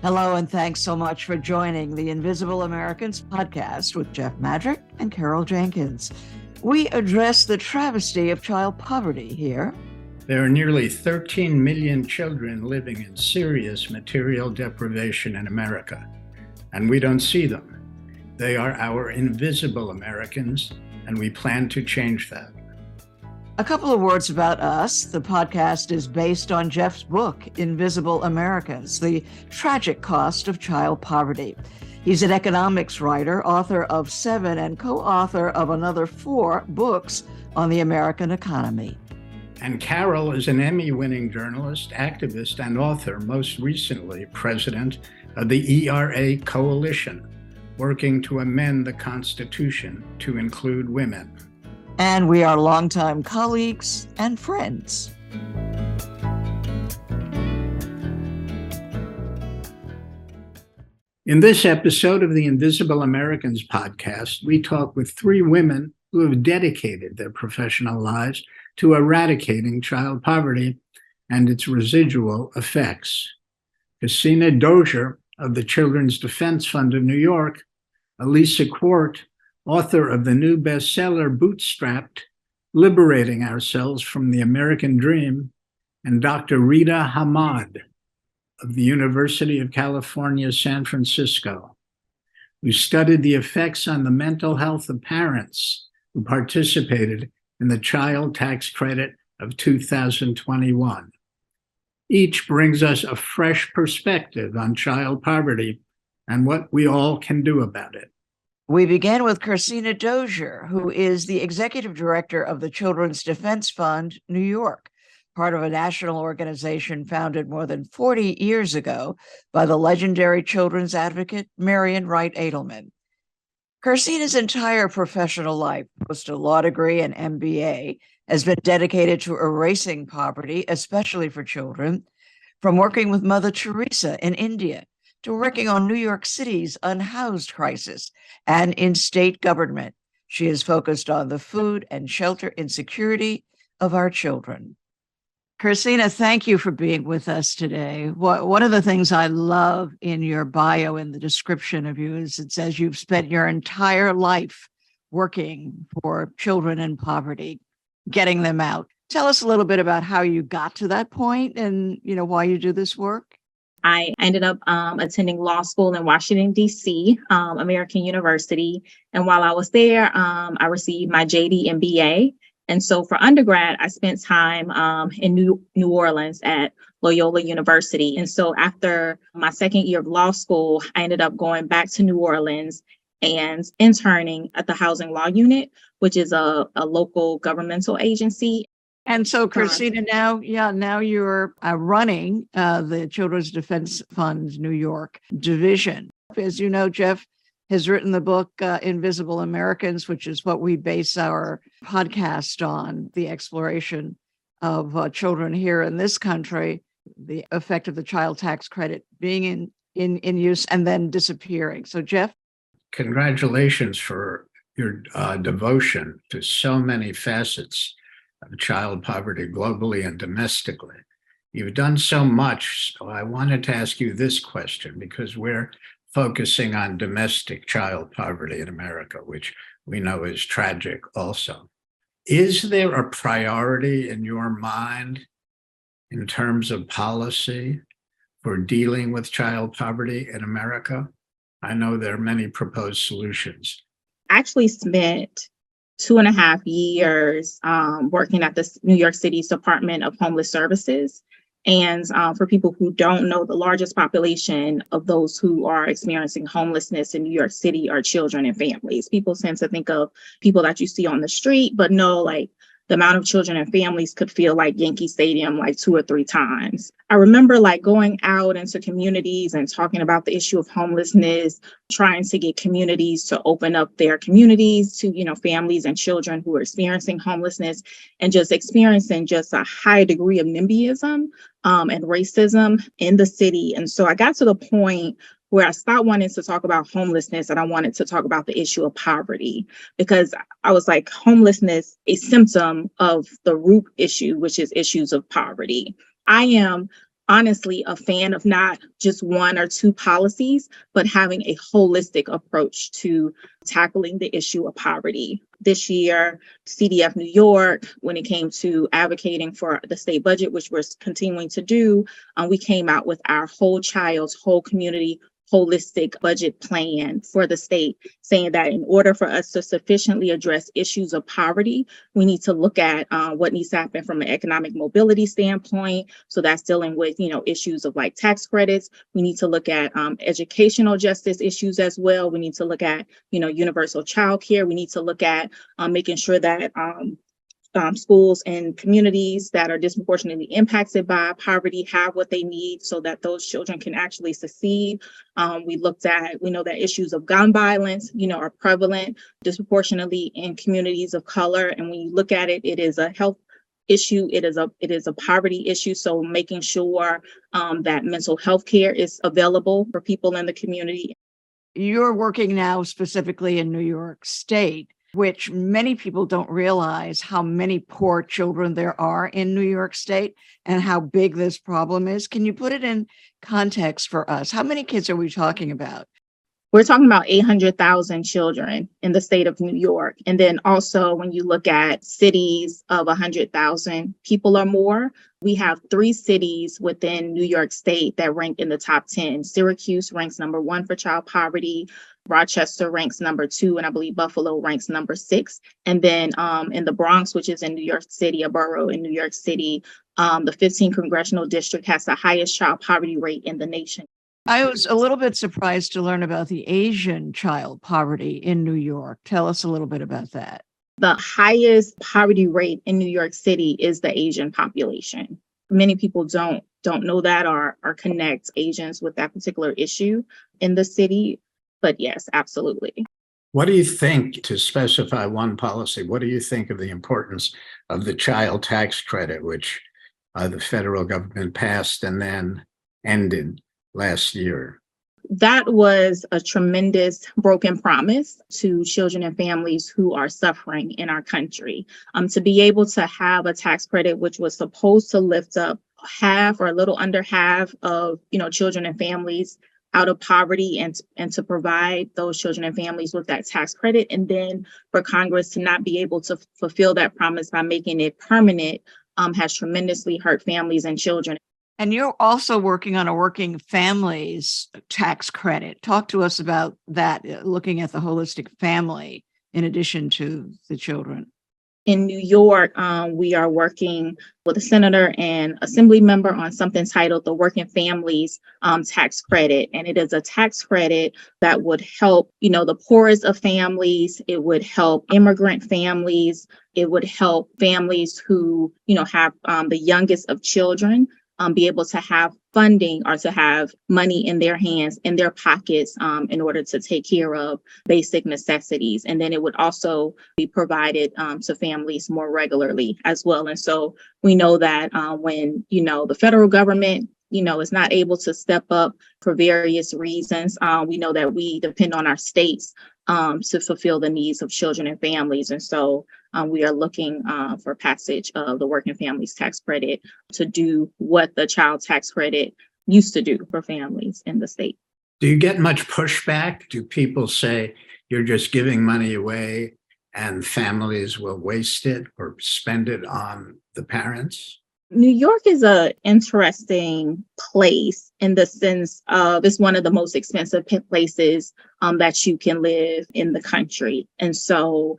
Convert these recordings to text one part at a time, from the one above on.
Hello, and thanks so much for joining the Invisible Americans podcast with Jeff Madrick and Carol Jenkins. We address the travesty of child poverty here. There are nearly 13 million children living in serious material deprivation in America, and we don't see them. They are our invisible Americans, and we plan to change that. A couple of words about us. The podcast is based on Jeff's book, Invisible Americans, The Tragic Cost of Child Poverty. He's an economics writer, author of 7, and co-author of another 4 books on the American economy. And Carol is an Emmy-winning journalist, activist, and author, most recently president of the ERA Coalition, working to amend the Constitution to include women. And we are longtime colleagues and friends. In this episode of the Invisible Americans podcast, we talk with 3 women who have dedicated their professional lives to eradicating child poverty and its residual effects. Kercena Dozier of the Children's Defense Fund of New York, Alissa Quart, author of the new bestseller Bootstrapped, Liberating Ourselves from the American Dream, and Dr. Rita Hamad of the University of California, San Francisco, who studied the effects on the mental health of parents who participated in the child tax credit of 2021. Each brings us a fresh perspective on child poverty and what we all can do about it. We begin with Kercena Dozier, who is the executive director of the Children's Defense Fund, New York, part of a national organization founded more than 40 years ago by the legendary children's advocate, Marian Wright Edelman. Kercena's entire professional life, post a law degree and MBA, has been dedicated to erasing poverty, especially for children, from working with Mother Teresa in India to working on New York City's unhoused crisis and in state government. She is focused on the food and shelter insecurity of our children. Kercena, thank you for being with us today. One of the things I love in your bio, in the description of you, is it says you've spent your entire life working for children in poverty, getting them out. Tell us a little bit about how you got to that point and, why you do this work. I ended up attending law school in Washington, D.C., American University. And while I was there, I received my JD and BA. And so for undergrad, I spent time in New Orleans at Loyola University. And so after my second year of law school, I ended up going back to New Orleans and interning at the Housing Law Unit, which is a local governmental agency. And so, Kercena, now you're running the Children's Defense Fund New York division. As you know, Jeff has written the book Invisible Americans, which is what we base our podcast on, the exploration of children here in this country, the effect of the child tax credit being in use and then disappearing. So, Jeff? Congratulations for your devotion to so many facets of child poverty globally and domestically. You've done so much, so I wanted to ask you this question because we're focusing on domestic child poverty in America, which we know is tragic also. Is there a priority in your mind in terms of policy for dealing with child poverty in America? I know there are many proposed solutions. I actually spent 2.5 years working at the New York City's Department of Homeless Services. And for people who don't know, the largest population of those who are experiencing homelessness in New York City are children and families. People tend to think of people that you see on the street, but no, like the amount of children and families could feel like Yankee Stadium like 2 or 3 times. I remember like going out into communities and talking about the issue of homelessness, trying to get communities to open up their communities to, families and children who are experiencing homelessness and just experiencing just a high degree of NIMBYism and racism in the city. And so I got to the point where I stopped wanting to talk about homelessness and I wanted to talk about the issue of poverty, because I was like, homelessness, a symptom of the root issue, which is issues of poverty. I am honestly a fan of not just one or two policies, but having a holistic approach to tackling the issue of poverty. This year, CDF New York, when it came to advocating for the state budget, which we're continuing to do, we came out with our whole child's whole community holistic budget plan for the state, saying that in order for us to sufficiently address issues of poverty, we need to look at what needs to happen from an economic mobility standpoint. So that's dealing with, issues of like tax credits. We need to look at educational justice issues as well. We need to look at, universal child care. We need to look at making sure that schools and communities that are disproportionately impacted by poverty have what they need so that those children can actually succeed. We know that issues of gun violence, are prevalent disproportionately in communities of color. And when you look at it, it is a health issue. It is a poverty issue. So making sure that mental health care is available for people in the community. You're working now specifically in New York State, which many people don't realize how many poor children there are in New York State and how big this problem is. Can you put it in context for us? How many kids are we talking about? We're talking about 800,000 children in the state of New York. And then also when you look at cities of 100,000 people or more, we have 3 cities within New York State that rank in the top 10. Syracuse ranks number 1 for child poverty. Rochester ranks number 2, and I believe Buffalo ranks number 6. And then in the Bronx, which is in New York City, a borough in New York City, the 15th congressional district has the highest child poverty rate in the nation. I was a little bit surprised to learn about the Asian child poverty in New York. Tell us a little bit about that. The highest poverty rate in New York City is the Asian population. Many people don't know that or connect Asians with that particular issue in the city. But yes, absolutely. What do you think, to specify one policy, what do you think of the importance of the child tax credit, which the federal government passed and then ended last year? That was a tremendous broken promise to children and families who are suffering in our country. To be able to have a tax credit, which was supposed to lift up half or a little under half of, children and families out of poverty and to provide those children and families with that tax credit. And then for Congress to not be able to fulfill that promise by making it permanent has tremendously hurt families and children. And you're also working on a working families tax credit. Talk to us about that, looking at the holistic family in addition to the children. In New York, we are working with a senator and assembly member on something titled the Working Families Tax Credit. And it is a tax credit that would help, the poorest of families. It would help immigrant families. It would help families who, have the youngest of children. Be able to have funding or to have money in their hands, in their pockets, in order to take care of basic necessities. And then it would also be provided to families more regularly as well. And so we know that when, the federal government, is not able to step up for various reasons, we know that we depend on our states to fulfill the needs of children and families. And so we are looking for passage of the Working Families Tax Credit to do what the child tax credit used to do for families in the state. Do you get much pushback? Do people say you're just giving money away and families will waste it or spend it on the parents? New York is an interesting place in the sense of it's one of the most expensive places that you can live in the country. And so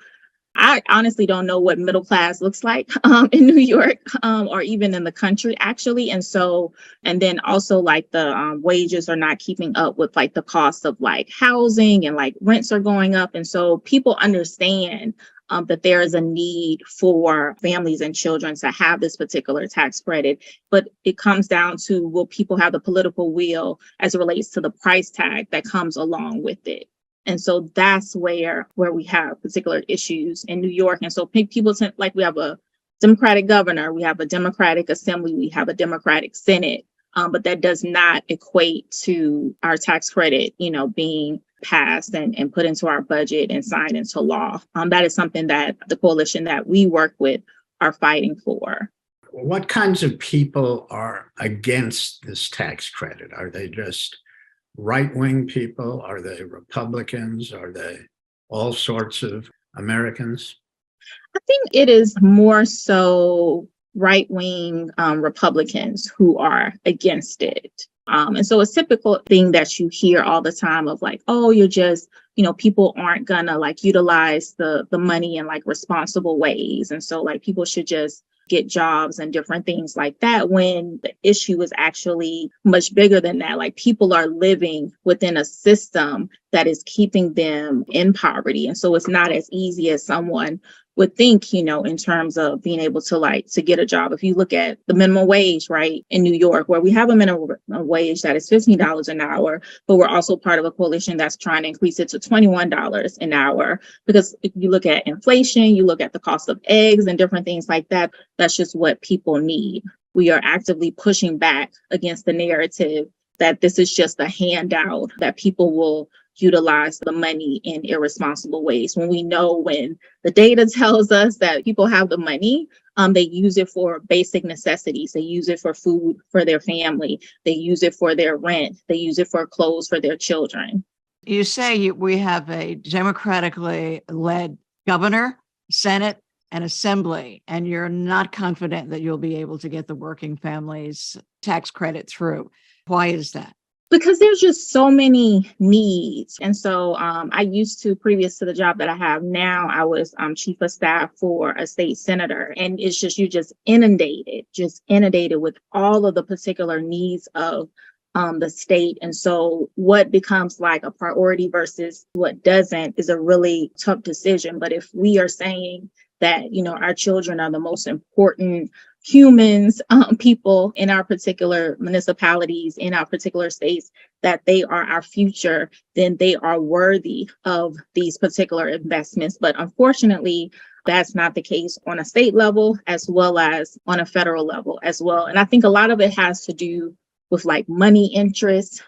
I honestly don't know what middle class looks like in New York or even in the country, actually. And then also like the wages are not keeping up with like the cost of like housing and like rents are going up. And so people understand that there is a need for families and children to have this particular tax credit. But it comes down to, will people have the political will as it relates to the price tag that comes along with it? And so that's where we have particular issues in New York. And so people tend, like, we have a Democratic governor, we have a Democratic assembly, we have a Democratic Senate, but that does not equate to our tax credit, being passed and put into our budget and signed into law. That is something that the coalition that we work with are fighting for. What kinds of people are against this tax credit? Are they just right-wing people? Are they Republicans? Are they all sorts of Americans? I think it is more so right-wing Republicans who are against it. And so it's typical thing that you hear all the time of like, oh, you're just, people aren't gonna like utilize the money in like responsible ways. And so like people should just get jobs and different things like that, when the issue is actually much bigger than that. Like people are living within a system that is keeping them in poverty. And so it's not as easy as someone would think, in terms of being able to get a job. If you look at the minimum wage, right, in New York, where we have a minimum wage that is $15 an hour, but we're also part of a coalition that's trying to increase it to $21 an hour. Because if you look at inflation, you look at the cost of eggs and different things like that, that's just what people need. We are actively pushing back against the narrative that this is just a handout, that people will utilize the money in irresponsible ways. When we know, when the data tells us that people have the money, they use it for basic necessities. They use it for food for their family. They use it for their rent. They use it for clothes for their children. You say we have a democratically led governor, Senate, and Assembly, and you're not confident that you'll be able to get the working families tax credit through. Why is that? Because there's just so many needs. And so I used to, previous to the job that I have now, I was chief of staff for a state senator. And it's just, you're just inundated with all of the particular needs of the state. And so what becomes like a priority versus what doesn't is a really tough decision. But if we are saying that, our children are the most important humans, people in our particular municipalities, in our particular states, that they are our future, then they are worthy of these particular investments. But unfortunately, that's not the case on a state level as well as on a federal level as well. And I think a lot of it has to do with like money interests,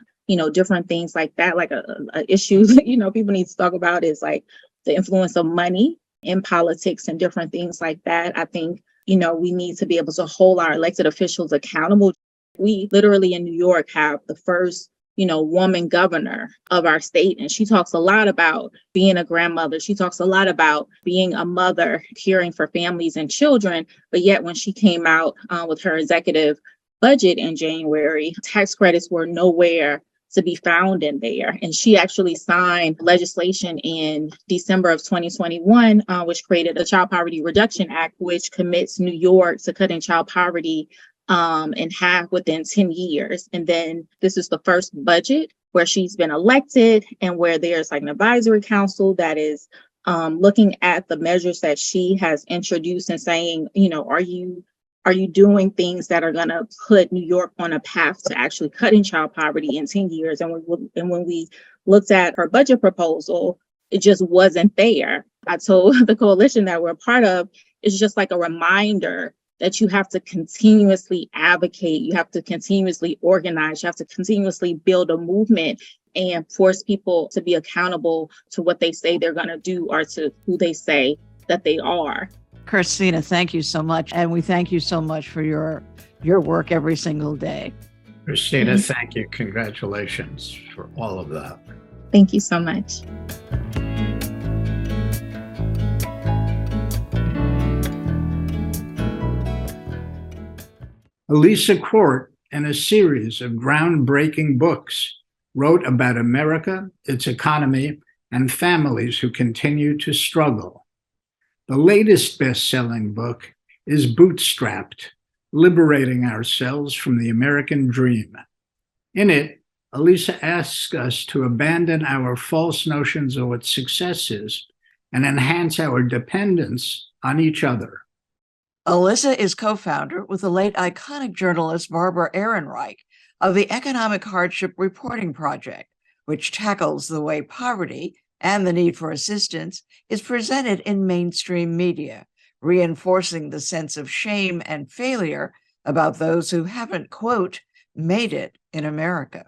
different things like that. Like a issue, people need to talk about is like the influence of money in politics and different things like that. I think we need to be able to hold our elected officials accountable. We literally in New York have the first, woman governor of our state. And she talks a lot about being a grandmother. She talks a lot about being a mother, caring for families and children. But yet when she came out with her executive budget in January, tax credits were nowhere to be found in there. And she actually signed legislation in December of 2021, which created the Child Poverty Reduction Act, which commits New York to cutting child poverty in half within 10 years. And then this is the first budget where she's been elected and where there's like an advisory council that is looking at the measures that she has introduced and saying, are you doing things that are going to put New York on a path to actually cutting child poverty in 10 years? And when we looked at her budget proposal, it just wasn't there. I told the coalition that we're a part of, it's just like a reminder that you have to continuously advocate, you have to continuously organize, you have to continuously build a movement and force people to be accountable to what they say they're going to do or to who they say that they are. Kercena, thank you so much. And we thank you so much for your work every single day. Kercena, thank you. Congratulations for all of that. Thank you so much. Alissa Quart, in a series of groundbreaking books, wrote about America, its economy, and families who continue to struggle. The latest best-selling book is Bootstrapped, Liberating Ourselves from the American Dream. In it, Alissa asks us to abandon our false notions of what success is and enhance our dependence on each other. Alissa is co-founder with the late iconic journalist Barbara Ehrenreich of the Economic Hardship Reporting Project, which tackles the way poverty and the need for assistance is presented in mainstream media, reinforcing the sense of shame and failure about those who haven't, quote, made it in America.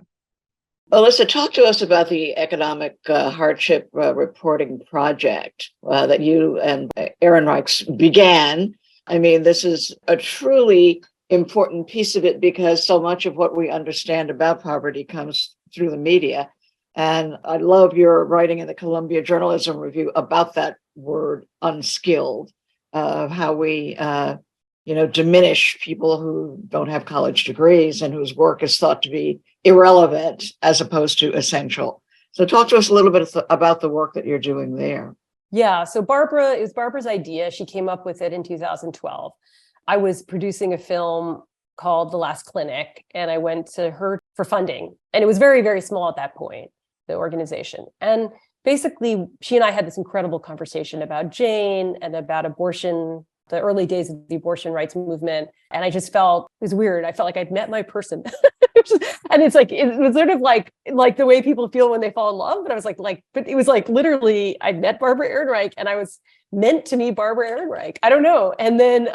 Alissa, talk to us about the Economic Hardship Reporting Project that you and Ehrenreich began I mean, this is a truly important piece of it because so much of what we understand about poverty comes through the media. And I love your writing in the Columbia Journalism Review about that word unskilled, how we, diminish people who don't have college degrees and whose work is thought to be irrelevant as opposed to essential. So talk to us a little bit about the work that you're doing there. Yeah, so it was Barbara's idea. She came up with it in 2012. I was producing a film called The Last Clinic, and I went to her for funding. And it was very, very small at that point, the organization. And basically, she and I had this incredible conversation about Jane and about abortion, the early days of the abortion rights movement. And I just felt, it was weird. I felt like I'd met my person. And it's like, it was sort of like the way people feel when they fall in love. But I was but it was like literally, I met Barbara Ehrenreich and I was meant to meet Barbara Ehrenreich. I don't know. And then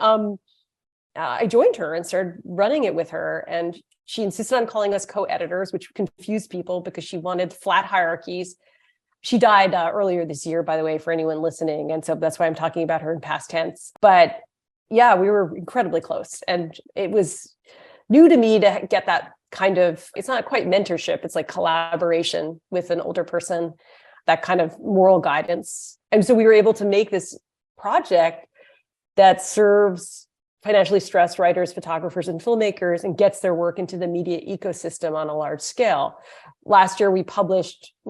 I joined her and started running it with her. And she insisted on calling us co-editors, which confused people because she wanted flat hierarchies. She died earlier this year, by the way, for anyone listening. And so that's why I'm talking about her in past tense. But yeah, we were incredibly close. And it was new to me to get that kind of, it's not quite mentorship, it's like collaboration with an older person, that kind of moral guidance. And so we were able to make this project that serves financially stressed writers, photographers, and filmmakers and gets their work into the media ecosystem on a large scale. Last year, we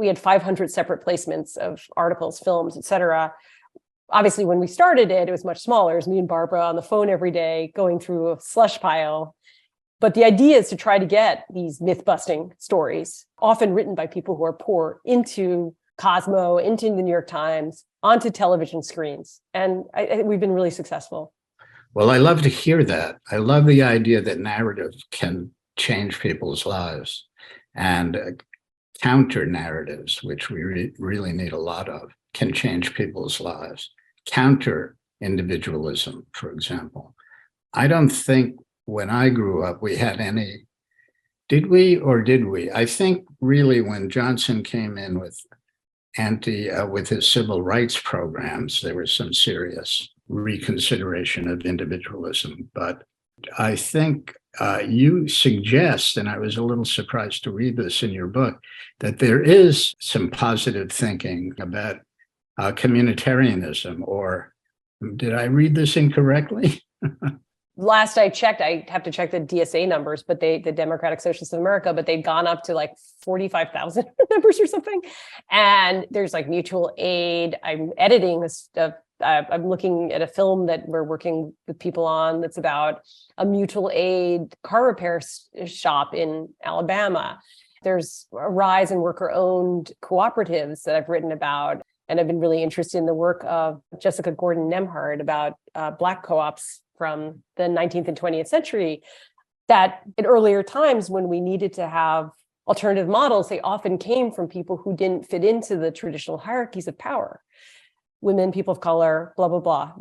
had 500 separate placements of articles, films, et cetera. Obviously, when we started it, it was much smaller. It was me and Barbara on the phone every day, going through a slush pile. But the idea is to try to get these myth-busting stories, often written by people who are poor, into Cosmo, into the New York Times, onto television screens. And we've been really successful. Well, I love to hear that. I love the idea that narrative can change people's lives, and counter narratives, which we really need a lot of, can change people's lives. Counter individualism, for example. I don't think when I grew up, we had any, did we? I think really when Johnson came in with his civil rights programs, there was some serious reconsideration of individualism. But I think you suggest, and I was a little surprised to read this in your book, that there is some positive thinking about communitarianism, or did I read this incorrectly? Last I checked, I have to check the DSA numbers, but the Democratic Socialists of America, but they'd gone up to like 45,000 members or something. And there's like mutual aid. I'm editing this stuff. I'm looking at a film that we're working with people on that's about a mutual aid car repair shop in Alabama. There's a rise in worker-owned cooperatives that I've written about. And I've been really interested in the work of Jessica Gordon-Nemhard about Black co-ops from the 19th and 20th century, that in earlier times when we needed to have alternative models, they often came from people who didn't fit into the traditional hierarchies of power. Women, people of color, blah, blah, blah,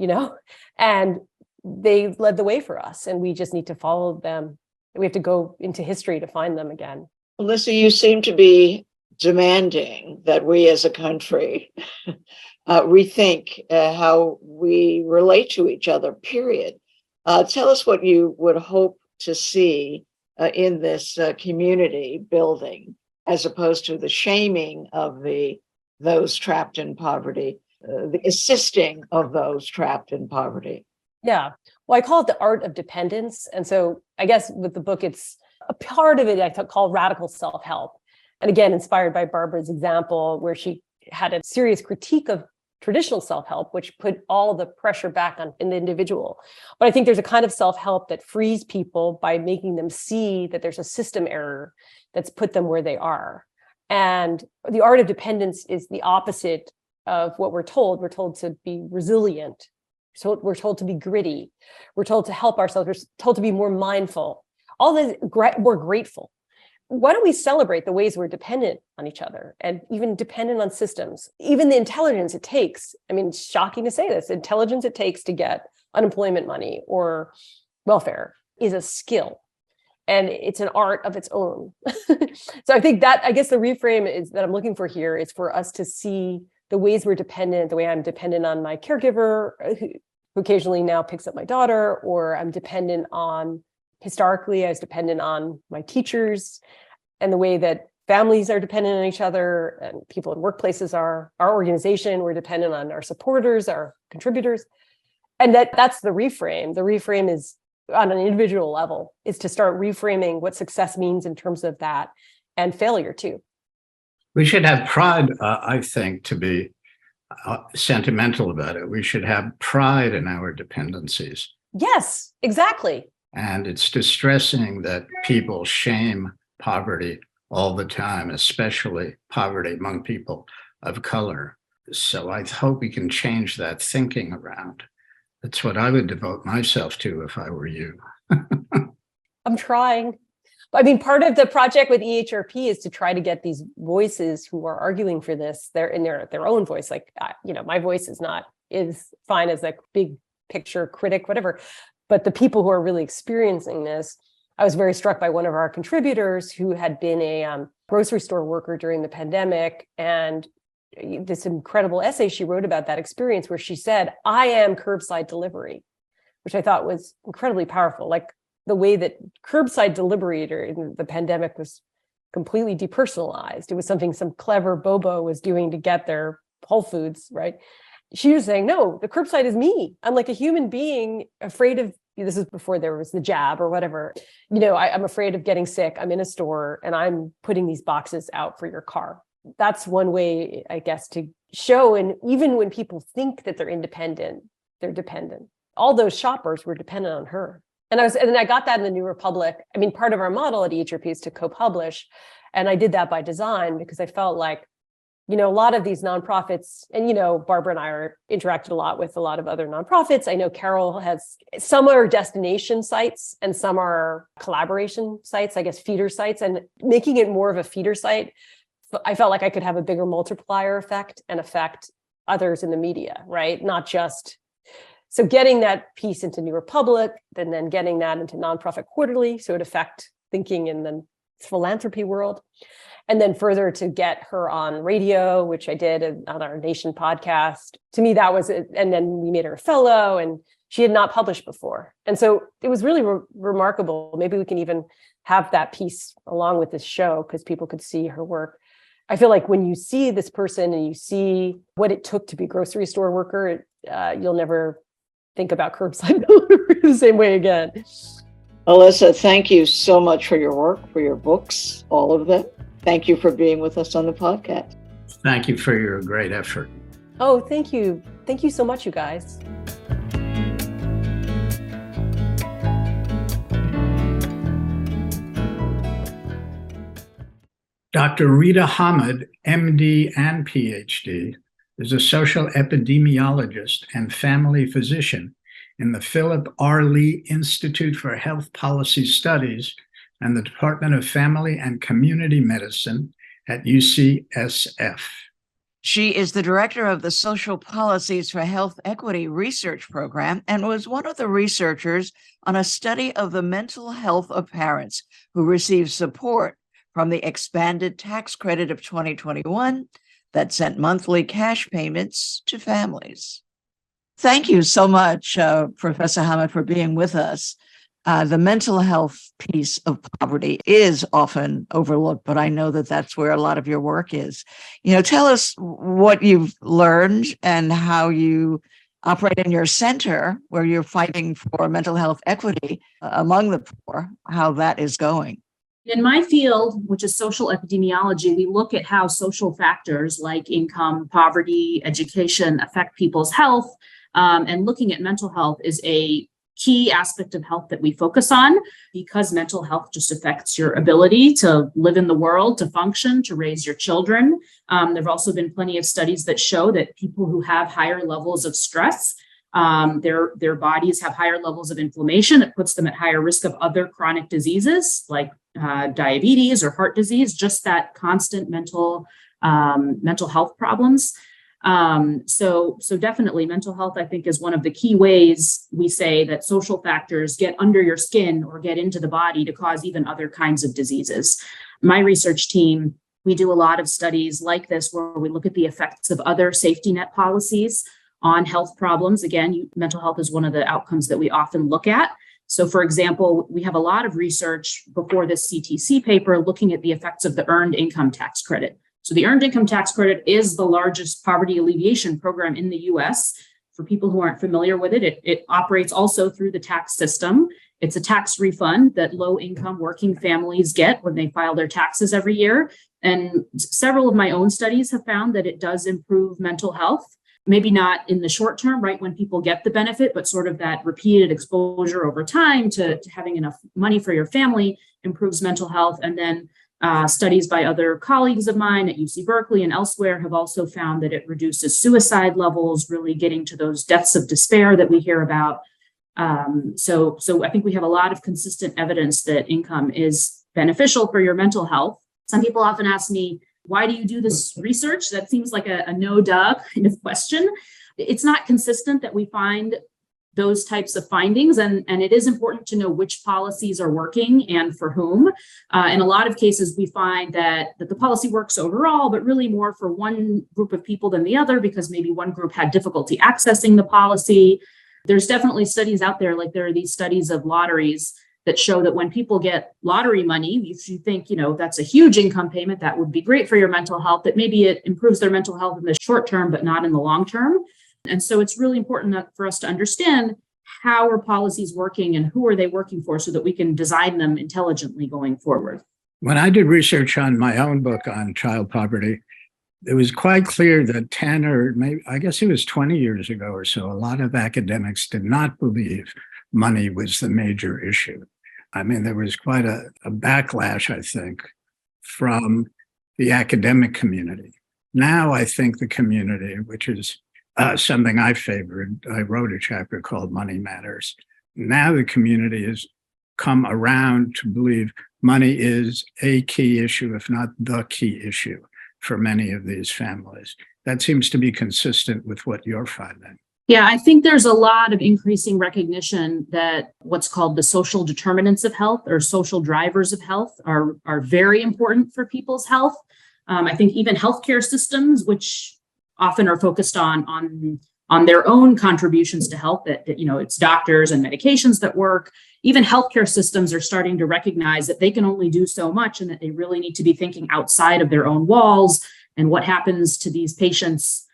and they led the way for us. And we just need to follow them. We have to go into history to find them again. Alyssa, you seem to be demanding that we as a country rethink how we relate to each other, period. Tell us what you would hope to see in this community building, as opposed to the shaming of those trapped in poverty, the assisting of those trapped in poverty. Yeah. Well, I call it the art of dependence. And so I guess with the book, it's a part of it I call radical self-help. And again, inspired by Barbara's example, where she had a serious critique of traditional self-help, which put all the pressure back on the individual. But I think there's a kind of self-help that frees people by making them see that there's a system error that's put them where they are. And the art of dependence is the opposite of what we're told. We're told to be resilient. So we're told to be gritty. We're told to help ourselves. We're told to be more mindful. All this, more grateful. Why don't we celebrate the ways we're dependent on each other and even dependent on systems, even the intelligence it takes? I mean, it's shocking to say this, intelligence it takes to get unemployment money or welfare is a skill, and it's an art of its own. So I think that, I guess the reframe is that I'm looking for here is for us to see the ways we're dependent, the way I'm dependent on my caregiver who occasionally now picks up my daughter, or I'm dependent on, historically, I was dependent on my teachers and the way that families are dependent on each other and people in workplaces are. Our organization, we're dependent on our supporters, our contributors. And that's the reframe. The reframe is on an individual level, is to start reframing what success means in terms of that, and failure too. We should have pride, I think, to be sentimental about it. We should have pride in our dependencies. Yes, exactly. And it's distressing that people shame poverty all the time, especially poverty among people of color. So I hope we can change that thinking around. That's what I would devote myself to if I were you. I'm trying. I mean, part of the project with EHRP is to try to get these voices who are arguing for this, they're in their own voice. Like, my voice is fine as a big picture critic, whatever. But the people who are really experiencing this, I was very struck by one of our contributors who had been a grocery store worker during the pandemic, and this incredible essay she wrote about that experience where she said, I am curbside delivery, which I thought was incredibly powerful. Like the way that curbside delivery during the pandemic was completely depersonalized. It was something some clever Bobo was doing to get their Whole Foods, right? She was saying, no, the curbside is me. I'm like a human being afraid of, this is before there was the jab or whatever. I'm afraid of getting sick. I'm in a store and I'm putting these boxes out for your car. That's one way, I guess, to show. And even when people think that they're independent, they're dependent. All those shoppers were dependent on her. And I got that in the New Republic. I mean, part of our model at EHRP is to co-publish. And I did that by design because I felt like, a lot of these nonprofits, and, Barbara and I interacted a lot with a lot of other nonprofits. I know Carol has, some are destination sites and some are collaboration sites, I guess, feeder sites, and making it more of a feeder site. I felt like I could have a bigger multiplier effect and affect others in the media, right? Not just, so getting that piece into New Republic, and then getting that into Nonprofit Quarterly, so it affect thinking in the philanthropy world. And then further to get her on radio, which I did on our Nation podcast. To me, that was it. And then we made her a fellow, and she had not published before. And so it was really remarkable. Maybe we can even have that piece along with this show because people could see her work. I feel like when you see this person and you see what it took to be a grocery store worker, you'll never think about curbside delivery the same way again. Alissa, thank you so much for your work, for your books, all of them. Thank you for being with us on the podcast. Thank you for your great effort. Oh, thank you. Thank you so much, you guys. Dr. Rita Hamad, MD and PhD, is a social epidemiologist and family physician in the Philip R. Lee Institute for Health Policy Studies and the Department of Family and Community Medicine at UCSF. She is the director of the Social Policies for Health Equity Research Program and was one of the researchers on a study of the mental health of parents who received support from the expanded tax credit of 2021 that sent monthly cash payments to families. Thank you so much, Professor Hamad, for being with us. The mental health piece of poverty is often overlooked, but I know that that's where a lot of your work is. Tell us what you've learned and how you operate in your center where you're fighting for mental health equity among the poor, how that is going. In my field, which is social epidemiology, we look at how social factors like income, poverty, education affect people's health. And looking at mental health is a key aspect of health that we focus on because mental health just affects your ability to live in the world, to function, to raise your children. There have also been plenty of studies that show that people who have higher levels of stress, their bodies have higher levels of inflammation. It puts them at higher risk of other chronic diseases like diabetes or heart disease, just that constant mental health problems. So definitely mental health, I think, is one of the key ways we say that social factors get under your skin or get into the body to cause even other kinds of diseases. My research team, we do a lot of studies like this where we look at the effects of other safety net policies on health problems. Again, mental health is one of the outcomes that we often look at. So, for example, we have a lot of research before this CTC paper looking at the effects of the Earned Income Tax Credit. So the Earned Income Tax Credit is the largest poverty alleviation program in the US. For people who aren't familiar with it, it operates also through the tax system. It's a tax refund that low-income working families get when they file their taxes every year. And several of my own studies have found that it does improve mental health. Maybe not in the short term, right, when people get the benefit, but sort of that repeated exposure over time to having enough money for your family improves mental health. And then studies by other colleagues of mine at UC Berkeley and elsewhere have also found that it reduces suicide levels, really getting to those deaths of despair that we hear about. So I think we have a lot of consistent evidence that income is beneficial for your mental health. Some people often ask me, why do you do this research? That seems like a no-duh kind of question. It's not consistent that we find those types of findings, and it is important to know which policies are working and for whom. In a lot of cases, we find that the policy works overall, but really more for one group of people than the other, because maybe one group had difficulty accessing the policy. There's definitely studies out there, like there are these studies of lotteries that show that when people get lottery money, if you think, that's a huge income payment, that would be great for your mental health, that maybe it improves their mental health in the short term, but not in the long term. And so it's really important for us to understand how are policies working and who are they working for so that we can design them intelligently going forward. When I did research on my own book on child poverty, it was quite clear that 10 or maybe, I guess it was 20 years ago or so, a lot of academics did not believe money was the major issue. I mean, there was quite a backlash, I think, from the academic community. Now, I think the community, which is something I favored, I wrote a chapter called Money Matters. Now the community has come around to believe money is a key issue, if not the key issue for many of these families. That seems to be consistent with what you're finding. Yeah, I think there's a lot of increasing recognition that what's called the social determinants of health or social drivers of health are very important for people's health. I think even healthcare systems, which often are focused on their own contributions to health, that it's doctors and medications that work. Even healthcare systems are starting to recognize that they can only do so much and that they really need to be thinking outside of their own walls and what happens to these patients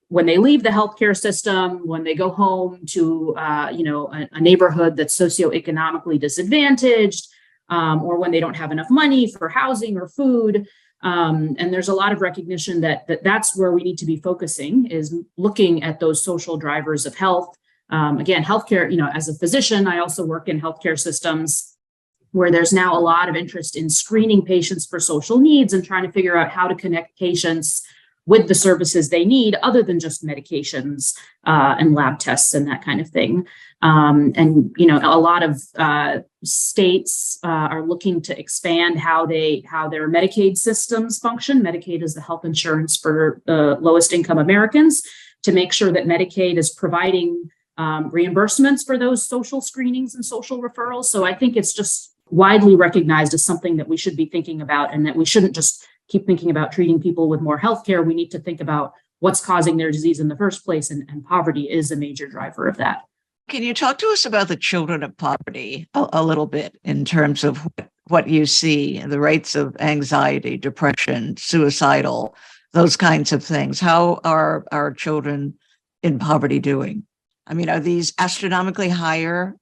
when they leave the healthcare system, when they go home to a neighborhood that's socioeconomically disadvantaged, or when they don't have enough money for housing or food. And there's a lot of recognition that's where we need to be focusing, is looking at those social drivers of health. Again, healthcare, as a physician, I also work in healthcare systems where there's now a lot of interest in screening patients for social needs and trying to figure out how to connect patients with the services they need other than just medications and lab tests and that kind of thing. And a lot of states are looking to expand how their Medicaid systems function. Medicaid is the health insurance for the lowest income Americans, to make sure that Medicaid is providing reimbursements for those social screenings and social referrals. So I think it's just widely recognized as something that we should be thinking about, and that we shouldn't just keep thinking about treating people with more healthcare. We need to think about what's causing their disease in the first place, and poverty is a major driver of that. Can you talk to us about the children of poverty a little bit in terms of what you see, the rates of anxiety, depression, suicidal, those kinds of things? How are our children in poverty doing? I mean, are these astronomically higher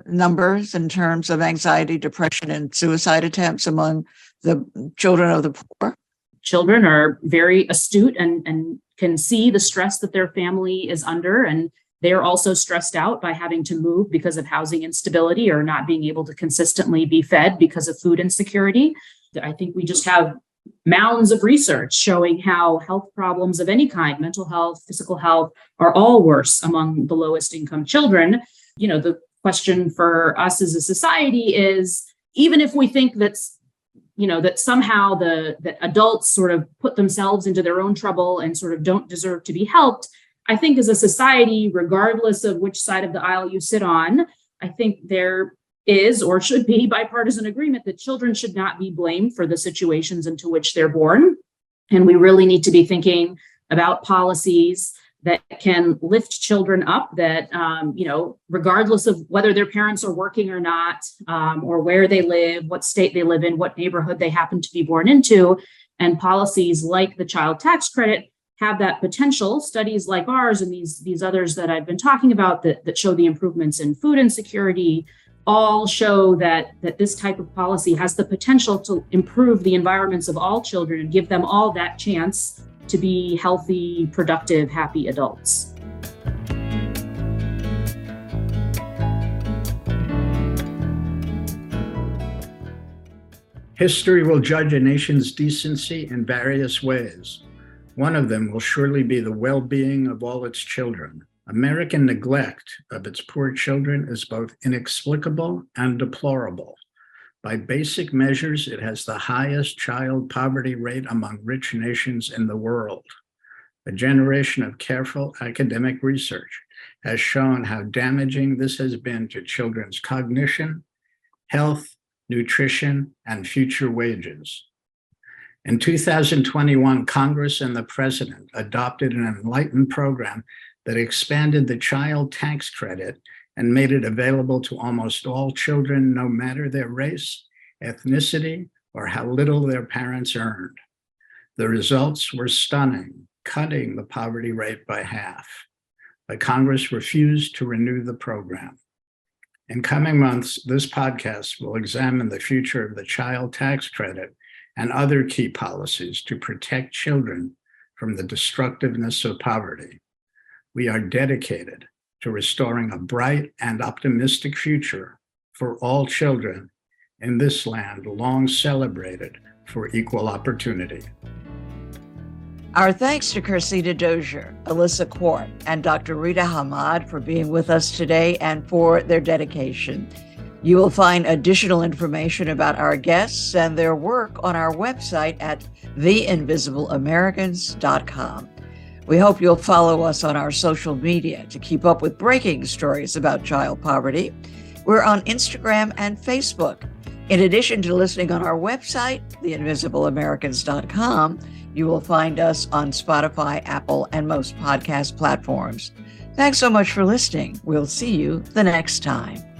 numbers in terms of anxiety, depression, and suicide attempts among the children of the poor? Children are very astute and can see the stress that their family is under. And they're also stressed out by having to move because of housing instability or not being able to consistently be fed because of food insecurity. I think we just have mounds of research showing how health problems of any kind, mental health, physical health, are all worse among the lowest income children. The question for us as a society is, even if we think that somehow that adults sort of put themselves into their own trouble and sort of don't deserve to be helped, I think as a society, regardless of which side of the aisle you sit on, I think there is or should be bipartisan agreement that children should not be blamed for the situations into which they're born. And we really need to be thinking about policies that can lift children up, that, regardless of whether their parents are working or not, or where they live, what state they live in, what neighborhood they happen to be born into, and policies like the child tax credit have that potential. Studies like ours and these others that I've been talking about that show the improvements in food insecurity all show that this type of policy has the potential to improve the environments of all children and give them all that chance to be healthy, productive, happy adults. History will judge a nation's decency in various ways. One of them will surely be the well-being of all its children. American neglect of its poor children is both inexplicable and deplorable. By basic measures, it has the highest child poverty rate among rich nations in the world. A generation of careful academic research has shown how damaging this has been to children's cognition, health, nutrition, and future wages. In 2021, Congress and the President adopted an enlightened program that expanded the child tax credit and made it available to almost all children, no matter their race, ethnicity, or how little their parents earned. The results were stunning, cutting the poverty rate by half. But Congress refused to renew the program. In coming months, this podcast will examine the future of the child tax credit and other key policies to protect children from the destructiveness of poverty. We are dedicated to restoring a bright and optimistic future for all children in this land long celebrated for equal opportunity. Our thanks to Kercena Dozier, Alissa Quart, and Dr. Rita Hamad for being with us today and for their dedication. You will find additional information about our guests and their work on our website at theinvisibleamericans.com. We hope you'll follow us on our social media to keep up with breaking stories about child poverty. We're on Instagram and Facebook. In addition to listening on our website, theinvisibleamericans.com, you will find us on Spotify, Apple, and most podcast platforms. Thanks so much for listening. We'll see you the next time.